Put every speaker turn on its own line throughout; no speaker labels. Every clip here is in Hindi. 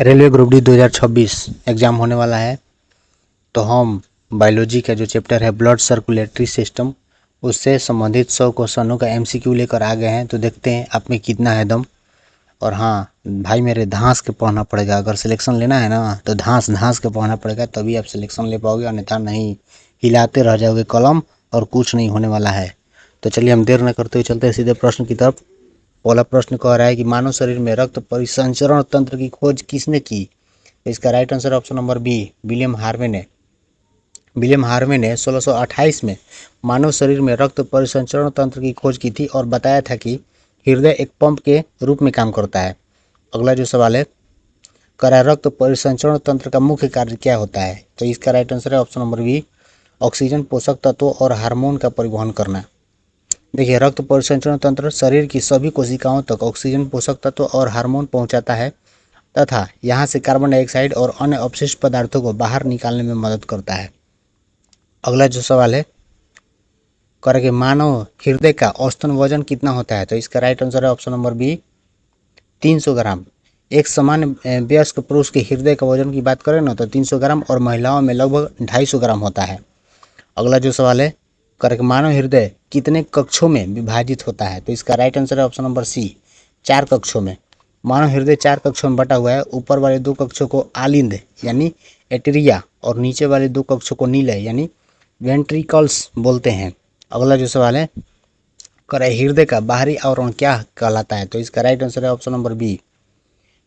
रेलवे ग्रुप डी 2026 एग्ज़ाम होने वाला है। तो हम बायोलॉजी का जो चैप्टर है ब्लड सर्कुलेटरी सिस्टम उससे संबंधित 100 क्वेश्चनों का एमसीक्यू लेकर आ गए हैं। तो देखते हैं आप में कितना है दम। और हाँ भाई मेरे धांस के पढ़ना पड़ेगा, अगर सिलेक्शन लेना है ना तो धांस धांस के पढ़ना पड़ेगा, तभी आप सिलेक्शन ले पाओगे, अन्यथा नहीं, हिलाते रह जाओगे कलम और कुछ नहीं होने वाला है। तो चलिए हम देर न करते हुए चलते हैं सीधे प्रश्न की तरफ। पहला प्रश्न कह रहा है कि मानव शरीर में रक्त परिसंचरण तंत्र की खोज किसने की। इसका right answer option number B, William Harvey ने। विलियम हार्वे ने 1628 में मानव शरीर में रक्त परिसंचरण तंत्र की खोज की थी और बताया था कि हृदय एक पंप के रूप में काम करता है। अगला जो सवाल है, करा रक्त परिसंचरण तंत्र का मुख्य कार्य क्या होता है। तो इसका राइट आंसर है ऑप्शन नंबर बी, ऑक्सीजन, पोषक तत्वों और हार्मोन का परिवहन करना। देखिए, रक्त परिसंचरण तंत्र शरीर की सभी कोशिकाओं तक ऑक्सीजन, पोषक तत्व और हार्मोन पहुंचाता है तथा यहाँ से कार्बन डाइऑक्साइड और अन्य अपशिष्ट पदार्थों को बाहर निकालने में मदद करता है। अगला जो सवाल है, करेंगे मानव हृदय का औसतन वजन कितना होता है। तो इसका राइट आंसर है ऑप्शन नंबर बी, 300 ग्राम। एक सामान्य वयस्क पुरुष के हृदय का वजन की बात करें ना तो 300 ग्राम और महिलाओं में लगभग 250 ग्राम होता है। अगला जो सवाल है, करेक्ट मानव हृदय कितने कक्षों में विभाजित होता है। तो इसका राइट आंसर है ऑप्शन नंबर सी, 4 कक्षों में। मानव हृदय 4 कक्षों में बटा हुआ है। ऊपर वाले 2 कक्षों को आलिंद यानी एट्रिया और नीचे वाले 2 कक्षों को नीलय यानी वेंट्रिकल्स बोलते हैं। अगला जो सवाल है, करे हृदय का बाहरी आवरण क्या कहलाता है। तो इसका राइट आंसर है ऑप्शन नंबर बी,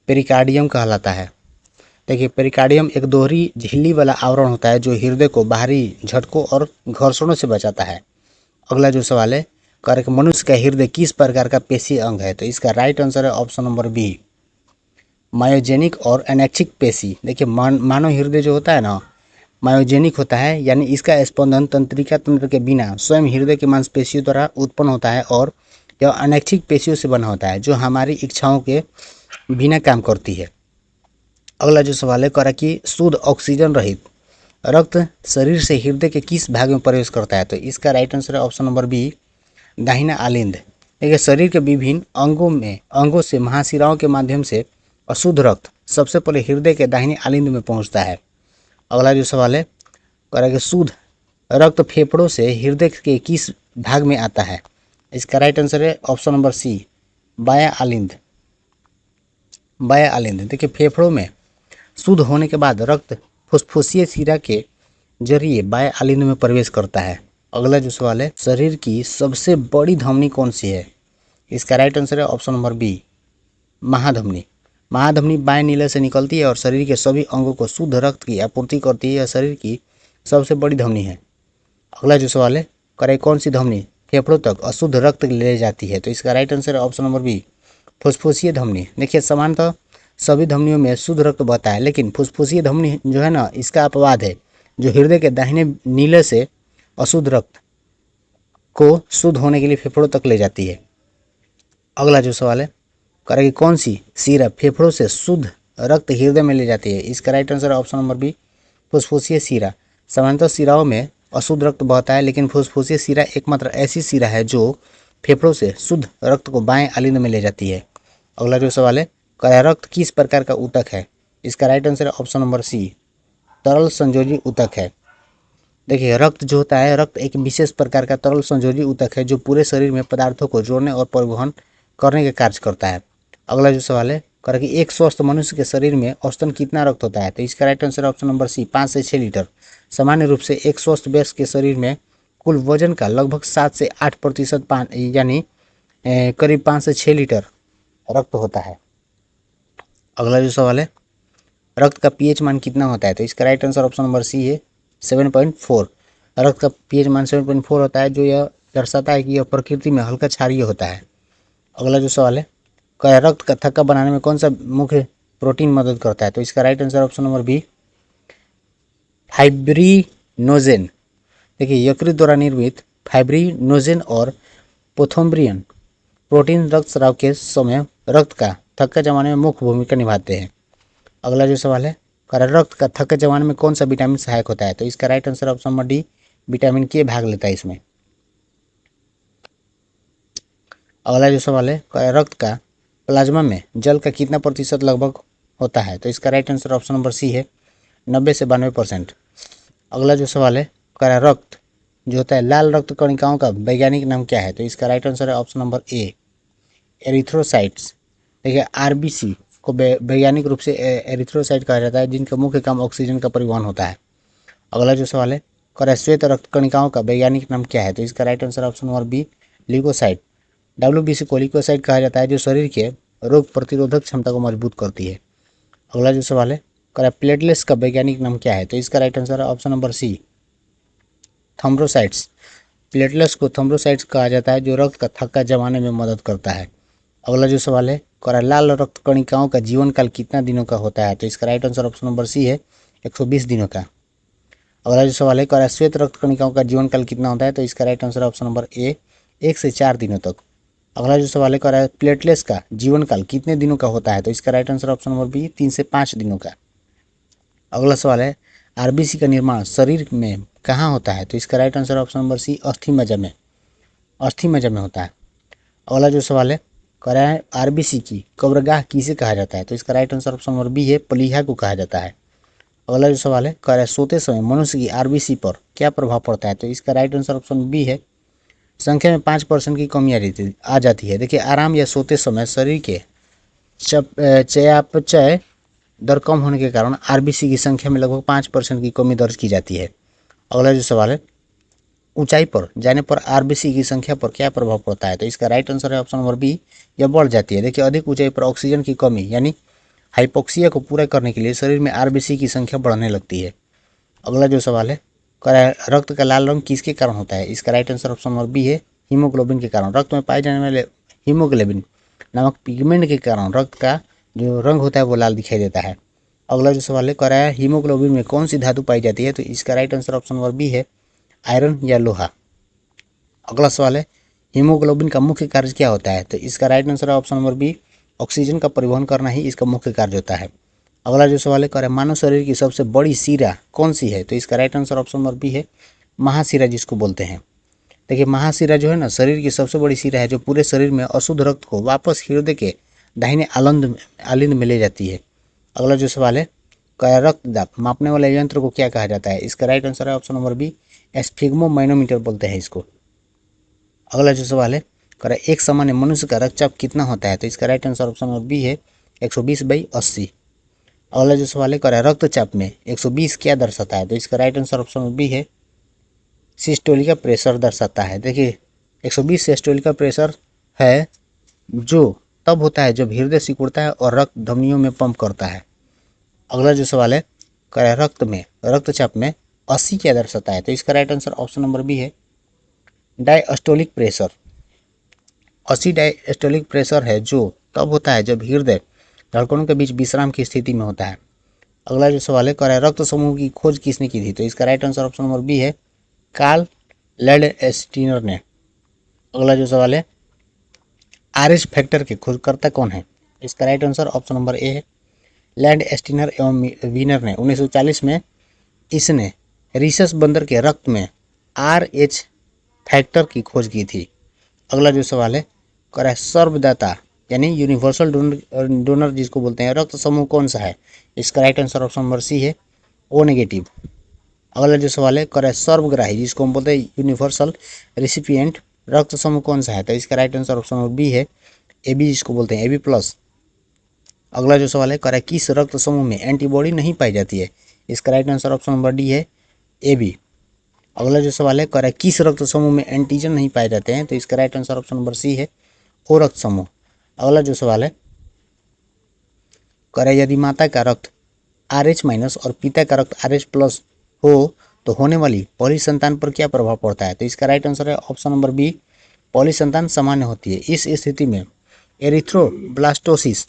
पेरिकार्डियम कहलाता है। देखिए, पेरिकार्डियम एक दोहरी झिल्ली वाला आवरण होता है जो हृदय को बाहरी झटकों और घर्षणों से बचाता है। अगला जो सवाल है, करेक्ट मनुष्य का हृदय किस प्रकार का पेशी अंग है। तो इसका राइट आंसर है ऑप्शन नंबर बी, मायोजेनिक और एनेक्सिक पेशी। देखिए, मानव हृदय जो होता है ना, मायोजेनिक होता है, यानी इसका स्पंदन तंत्रिका तंत्र के बिना स्वयं हृदय के मांसपेशियों द्वारा उत्पन्न होता है, और यह अनैच्छिक पेशियों से बना होता है जो हमारी इच्छाओं के बिना काम करती है। अगला जो सवाल है, करा कि शुद्ध ऑक्सीजन रहित रक्त शरीर से हृदय के किस भाग में प्रवेश करता है। तो इसका राइट आंसर है ऑप्शन नंबर बी, दाहिना आलिंद। देखिए, शरीर के विभिन्न अंगों से महाशिराओं के माध्यम से अशुद्ध रक्त सबसे पहले हृदय के दाहिने आलिंद में पहुंचता है। अगला जो सवाल है, करा कि शुद्ध रक्त फेफड़ों से हृदय के किस भाग में आता है। इसका राइट आंसर है ऑप्शन नंबर सी, बाया आलिंद। बाया आलिंद। देखिए, फेफड़ों में शुद्ध होने के बाद रक्त फुफ्फुसीय शिरा के जरिए बाया आलिंद में प्रवेश करता है। अगला जो सवाल है, शरीर की सबसे बड़ी धमनी कौन सी है। इसका राइट आंसर है ऑप्शन नंबर बी, महाधमनी। महाधमनी बाएं नीले से निकलती है और शरीर के सभी अंगों को शुद्ध रक्त की आपूर्ति करती है। यह शरीर की सबसे बड़ी धमनी है। अगला जो सवाल है, करे कौन सी धमनी फेफड़ों तक अशुद्ध रक्त ले जाती है। तो इसका राइट आंसर है ऑप्शन नंबर बी, फुफ्फुसीय धमनी। देखिए, सामान्यतः सभी धमनियों में शुद्ध रक्त बहता है, लेकिन फुफ्फुसीय धमनी जो है ना, इसका अपवाद है, जो हृदय के दाहिने नीले से अशुद्ध रक्त को शुद्ध होने के लिए फेफड़ों तक ले जाती है। अगला जो सवाल है, करेगी कौन सी शिरा फेफड़ों से शुद्ध रक्त हृदय में ले जाती है। इसका राइट आंसर है ऑप्शन नंबर बी, फुफ्फुसीय शिरा। सामान्यतः शिराओं में अशुद्ध रक्त बहता है, लेकिन फुफ्फुसीय शिरा एकमात्र ऐसी शिरा है जो फेफड़ों से शुद्ध रक्त को बाएं आलिंद में ले जाती है। अगला जो सवाल है, करा रक्त किस प्रकार का ऊतक है। इसका राइट आंसर है ऑप्शन नंबर सी, तरल संयोजी ऊतक है। देखिए, रक्त जो होता है, रक्त एक विशेष प्रकार का तरल संयोजी ऊतक है जो पूरे शरीर में पदार्थों को जोड़ने और परिवहन करने के कार्य करता है। अगला जो सवाल है, करा कि एक स्वस्थ मनुष्य के शरीर में औसतन कितना रक्त होता है। तो इसका right answer option number C, 5 से 6 लीटर। सामान्य रूप से एक स्वस्थ वयस्क के शरीर में कुल वजन का लगभग 7 से 8% यानी करीब 5 से 6 लीटर रक्त होता है। अगला जो सवाल है, रक्त का पीएच मान कितना होता है। तो इसका right answer option number C है, 7.4। रक्त का पीएच मान 7.4 होता है, जो यह दर्शाता है कि यह प्रकृति में हल्का क्षारीय होता है। अगला जो सवाल है, क्या रक्त का थक्का बनाने में कौन सा मुख्य प्रोटीन मदद करता है। तो इसका right answer option number B, fibrinogen. देखिए, यकृत द्वारा निर्मित फाइब्रिनोजेन और पोथोम्ब्रियन प्रोटीन रक्त स्राव के समय रक्त का थक्का जमाने में मुख्य भूमिका निभाते हैं। अगला जो सवाल है, रक्त का थक्का जमाने में कौन सा विटामिन सहायक होता है। तो इसका right answer option number D, vitamin के भाग लेता है इसमें। अगला जो सवाल है, रक्त का प्लाज्मा में जल का कितना प्रतिशत लगभग होता है, तो इसका right answer option number C है 90 से 92%। अगला जो सवाल है कह रहा है रक्त जो होता है लाल रक्त कणिकाओं का वैज्ञानिक नाम क्या है, तो इसका राइट आंसर है ऑप्शन नंबर ए एरिथ्रोसाइट्स। देखिए आरबीसी को वैज्ञानिक रूप से एरिथ्रोसाइट कहा जाता है जिनका मुख्य काम ऑक्सीजन का परिवहन होता है। अगला जो सवाल है कह रहा है श्वेत रक्त कणिकाओं का वैज्ञानिक नाम क्या है, तो इसका right answer option number B leucocyte. WBC को ल्यूकोसाइट कहा जाता है जो शरीर के रोग प्रतिरोधक क्षमता को मजबूत करती है। अगला जो सवाल है कह रहा है प्लेटलेट्स का वैज्ञानिक नाम क्या है, तो इसका राइट आंसर है option number C thrombocytes. Platelets को थ्रोम्बोसाइट्स कहा जाता है जो रक्त का थक्का जमाने में मदद करता है। अगला जो सवाल है कह रहा है लाल रक्त कणिकाओं का जीवन काल कितना दिनों का होता है, तो इसका right answer option number C है 120 दिनों का। अगला जो सवाल है कह रहा है श्वेत रक्त कणिकाओं का जीवन काल कितना होता है, तो इसका right answer option number A 1 से 4 दिनों तक। अगला जो सवाल है कह रहा है प्लेटलेट्स का जीवन काल कितने दिनों का होता है, तो इसका right answer option number B 3 से 5 दिनों का। अगला सवाल है आरबीसी का निर्माण शरीर में कहाँ होता है, तो इसका right answer option number C अस्थि मज्जा में होता है। अगला जो सवाल है कह रहा है आरबीसी की कब्रगाह किसे कहा जाता है, तो इसका right answer option number B है प्लीहा को कहा जाता है। अगला जो सवाल है कह रहा है सोते समय मनुष्य की आरबीसी पर क्या प्रभाव पड़ता है, तो इसका राइट आंसर ऑप्शन बी है संख्या में 5% की कमी आ जाती है। देखिए आराम या सोते समय शरीर के चयापचय दर कम होने के कारण आरबीसी की संख्या में लगभग 5% की कमी दर्ज की जाती है। अगला जो सवाल है ऊंचाई पर जाने पर आरबीसी की संख्या पर क्या प्रभाव पड़ता है, तो इसका राइट आंसर है ऑप्शन नंबर बी यह बढ़ जाती है। देखिए अधिक ऊंचाई पर ऑक्सीजन की कमी यानी हाइपोक्सिया को पूरा करने के लिए शरीर में आरबीसी की संख्या बढ़ने लगती है। अगला जो सवाल है कह रहा है रक्त का लाल रंग किसके कारण होता है, इसका right answer option number B है हीमोग्लोबिन के कारण। रक्त में पाए जाने वाले हीमोग्लोबिन नामक पिगमेंट के कारण रक्त का जो रंग होता है वो लाल दिखाई देता है। अगला जो सवाल है कह रहा है हीमोग्लोबिन में कौन सी धातु पाई जाती है, तो इसका right answer option number B है आयरन या लोहा। अगला सवाल है हीमोग्लोबिन का मुख्य कार्य क्या होता है, तो इसका राइट आंसर है ऑप्शन नंबर बी ऑक्सीजन का परिवहन करना ही इसका मुख्य कार्य होता है। अगला जो सवाल है कह रहा है मानव शरीर की सबसे बड़ी शिरा कौन सी है, तो इसका right answer option number B है महाशिरा जिसको बोलते हैं। देखिए महाशिरा जो है ना शरीर की सबसे बड़ी शिरा है जो पूरे शरीर में अशुद्ध रक्त को वापस हृदय के दाहिने आलिंद में ले जाती है। अगला जो सवाल है कह रहा है रक्त दाब मापने वाले यंत्र को क्या कहा जाता है, इसका राइट आंसर है ऑप्शन नंबर बी एस्फिग्मोमैनोमीटर बोलते हैं इसको। अगला जो सवाल है कह रहा है एक सामान्य मनुष्य का रक्तचाप कितना होता है, तो इसका right answer option number B है 120/80। अगला जो सवाल है कह रहा है रक्तचाप में 120 क्या दर्शाता है, तो इसका right answer option number B है सिस्टोलिक का प्रेशर दर्शाता है। देखिए 120 सिस्टोलिक का प्रेशर है जो तब होता है जब हृदय सिकुड़ता है और रक्त धमनियों में पंप करता है। अगला जो सवाल है कह रहा है रक्तचाप में 80 क्या दर्शाता है, तो इसका right answer option number B है डायस्टोलिक प्रेशर। 80 डायस्टोलिक प्रेशर है जो तब होता है जब हृदय धड़कनों के बीच विश्राम की स्थिति में होता है। अगला जो सवाल है कह रहा है रक्त समूह की खोज किसने की थी, तो इसका right answer option number B है कार्ल लैंडस्टीनर ने। अगला जो सवाल है आरएच फैक्टर के खोजकर्ता कौन है, इसका right answer option number A है लैंडस्टीनर एवं वीनर ने 1940 में इसने रिसस बंदर के रक्त में आरएच फैक्टर की खोज की थी। अगला जो सवाल है कह रहा है सर्वदाता यानी यूनिवर्सल डोनर जिसको बोलते हैं रक्त समूह कौन सा है, इसका right answer option number C है ओ नेगेटिव। अगला जो सवाल है कह रहा है सर्वग्राही जिसको हम बोलते हैं यूनिवर्सल रिसिपिएंट रक्त समूह कौन सा है, तो इसका right answer option number B है एबी जिसको बोलते हैं AB+। अगला जो सवाल है कह रहा है किस रक्त समूह में एंटीबॉडी नहीं पाई जाती है, इसका right answer option number D है AB। अगला जो सवाल है कह रहा है किस रक्त समूह में एंटीजन नहीं पाए जाते हैं, तो इसका right answer option number C है ओ रक्त समूह। अगला जो सवाल है कह रहा है यदि माता का रक्त RH- और पिता का रक्त RH+ हो तो होने वाली पहली संतान पर क्या प्रभाव पड़ता है, तो इसका राइट आंसर है ऑप्शन नंबर बी पहली संतान सामान्य होती है। इस स्थिति में एरिथ्रोब्लास्टोसिस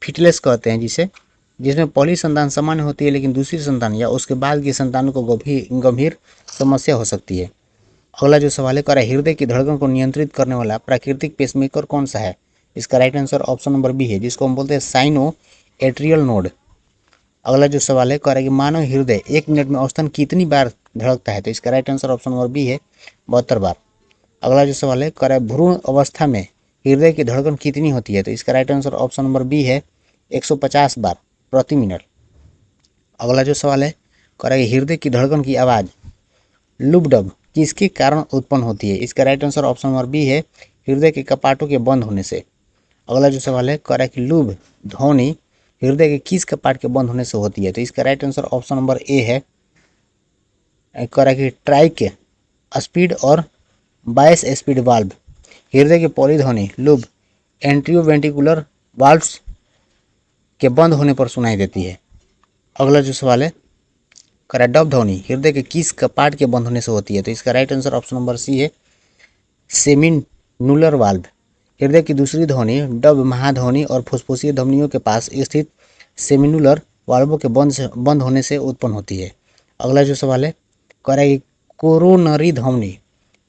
फिटलेस कहते हैं जिसमें पहली संतान सामान्य होती है लेकिन दूसरी संतान या उसके बाद की संतानों को गंभीर समस्या हो सकती है। अगला जो सवाल है कह रहा है हृदय की धड़कन को नियंत्रित करने वाला प्राकृतिक पेसमेकर कौन सा है, इसका right answer option number B है जिसको हम बोलते हैं साइनो एट्रियल नोड। अगला जो सवाल है कह रहा है कि मानव हृदय 1 मिनट में औसतन कितनी बार धड़कता है, तो इसका right answer option number B है 72 बार। अगला जो सवाल है कह रहा है भ्रूण अवस्था में हृदय की धड़कन कितनी होती है, तो इसका right answer option number B है 150 बार प्रति मिनट। अगला जो सवाल है कह रहा है हृदय की धड़कन की आवाज़ लुबडब किसके कारण उत्पन्न होती है। इसका right answer option number B है, हृदय के कपाटों के बंद होने से। अगला जो सवाल है कह रहा है कि लुब ध्वनि हृदय के किस कपाट के बंद होने से होती है। तो इसका right answer option number A है, कह रहा है कि ट्राइक स्पीड और बायस स्पीड वाल्व हृदय के पॉलीध्वनि लुब एंट्रियोवेंट्रिकुलर वाल्व्स के बंद होने पर सुनाई देती है। अगला जो सवाल है कह रहा है डब ध्वनि हृदय के किस कपाट के बंद होने से होती है। तो इसका right answer option number C है, सेमिनुलर वाल्व हृदय की दूसरी ध्वनि डब महाध्वनि और फुसफुसीय धमनियों के पास स्थित सेमिनुलर वाल्वों के बंद होने से उत्पन्न होती है। अगला जो सवाल है कह रहा है कोरोनरी धमनी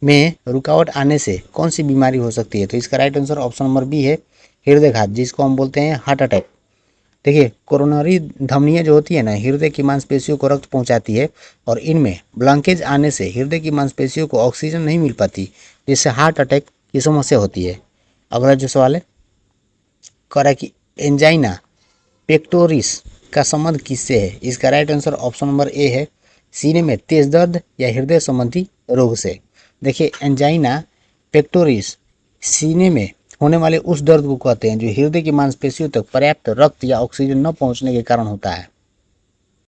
में रुकावट आने से कौन सी बीमारी हो सकती है। तो इसका right answer option number B है, हृदयघात, जिसको हम बोलते हैं हार्ट अटैक। देखिए कोरोनरी धमनियाँ जो होती है ना, हृदय की मांसपेशियों को रक्त पहुंचाती है और इनमें ब्लॉकेज आने से हृदय की मांसपेशियों को ऑक्सीजन नहीं मिल पाती, जिससे हार्ट अटैक की समस्या होती है। अगला जो सवाल है कह रहा है कि एंजाइना पेक्टोरिस का संबंध किससे है। इसका right answer option number A है, सीने में तेज दर्द या हृदय संबंधी रोग से। देखिए एंजाइना पेक्टोरिस सीने में होने वाले उस दर्द को कहते हैं जो हृदय की मांसपेशियों तक पर्याप्त रक्त या ऑक्सीजन न पहुंचने के कारण होता है।